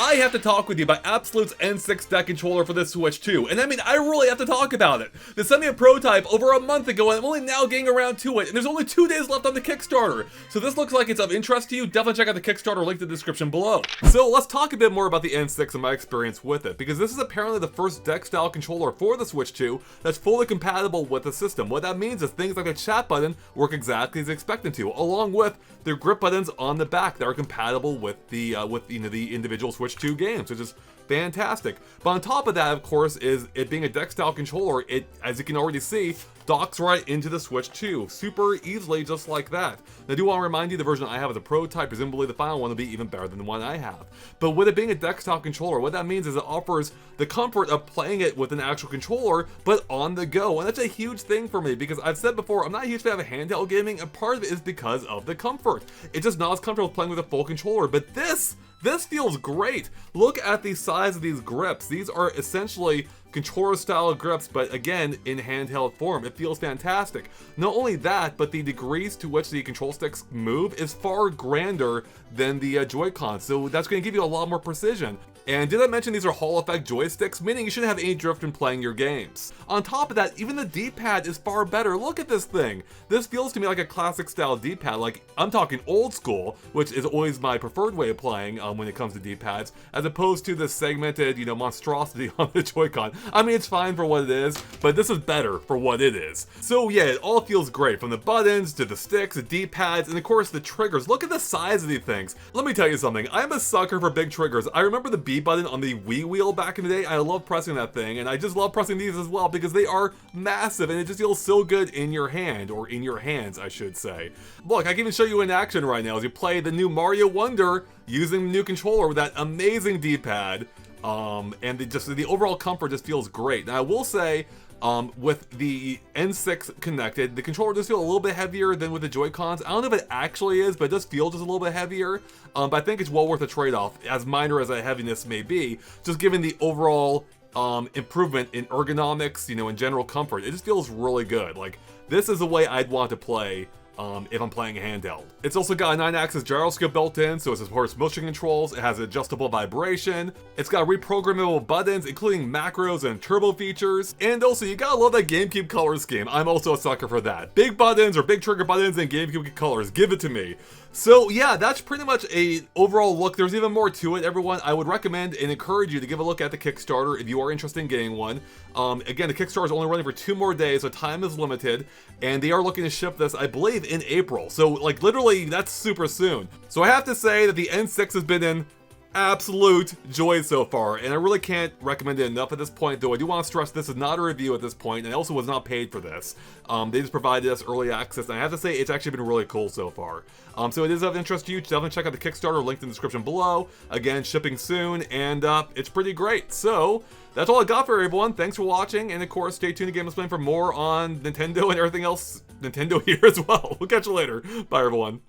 I have to talk with you about Absolute's N6 deck controller for this Switch 2. And I mean, I really have to talk about it. They sent me a prototype over a month ago, and I'm only now getting around to it, and there's only 2 days left on the Kickstarter. So this looks like it's of interest to you. Definitely check out the Kickstarter link in the description below. So let's talk a bit more about the N6 and my experience with it, because this is apparently the first deck-style controller for the Switch 2 that's fully compatible with the system. What that means is things like the chat button work exactly as expected to, along with their grip buttons on the back that are compatible with the the individual Switch 2 games, which is fantastic. But on top of that, of course, is it being a deck-style controller, it, as you can already see, docks right into the Switch 2, super easily, just like that. Now, I do want to remind you, the version I have is a prototype. Presumably the final one will be even better than the one I have. But with it being a deck-style controller, what that means is it offers the comfort of playing it with an actual controller, but on the go. And that's a huge thing for me, because I've said before, I'm not a huge fan of handheld gaming, and part of it is because of the comfort. It's just not as comfortable as playing with a full controller, but this feels great. Look at the size of these grips. These are essentially controller style grips, but again, in handheld form. It feels fantastic. Not only that, but the degrees to which the control sticks move is far grander than the Joy-Con, so that's going to give you a lot more precision. And did I mention these are Hall effect joysticks, meaning you shouldn't have any drift when playing your games. On top of that, even the D-pad is far better. Look at this thing. This feels to me like a classic style D-pad, like I'm talking old school, which is always my preferred way of playing when it comes to D-pads, as opposed to the segmented, monstrosity on the Joy-Con. I mean, it's fine for what it is, but this is better for what it is. So yeah, it all feels great, from the buttons to the sticks, the D-pads, and of course the triggers. Look at the size of these things. Let me tell you something, I'm a sucker for big triggers. I remember the B button on the Wii wheel back in the day. I love pressing that thing, and I just love pressing these as well because they are massive and it just feels so good in your hand, or in your hands, I should say. Look, I can even show you in action right now as you play the new Mario Wonder using the new controller with that amazing D-pad. And the overall comfort just feels great. Now I will say, with the N6 connected, the controller does feel a little bit heavier than with the Joy-Cons. I don't know if it actually is, but it does feel just a little bit heavier. But I think it's well worth a trade-off, as minor as that heaviness may be, just given the overall improvement in ergonomics, in general comfort. It just feels really good. Like, this is the way I'd want to play if I'm playing a handheld. It's also got a 9-axis gyroscope built in, so it supports motion controls. It has adjustable vibration. It's got reprogrammable buttons, including macros and turbo features. And also, you gotta love that GameCube color scheme. I'm also a sucker for that. Big buttons or big trigger buttons and GameCube colors. Give it to me. So yeah, that's pretty much a overall look. There's even more to it, everyone. I would recommend and encourage you to give a look at the Kickstarter if you are interested in getting one. Again, the Kickstarter is only running for 2 more days, so time is limited, and they are looking to ship this, I believe, in April. So like literally, that's super soon. So I have to say that the N6 has been in absolute joy so far, and I really can't recommend it enough at this point, though I do want to stress this is not a review at this point, and I also was not paid for this. They just provided us early access, and I have to say it's actually been really cool so far. So it is of interest to you. Definitely check out the Kickstarter, linked in the description below. Again, shipping soon, and it's pretty great. So that's all I got for everyone. Thanks for watching, and of course, stay tuned to GameXplain for more on Nintendo and everything else Nintendo here as well. We'll catch you later. Bye, everyone.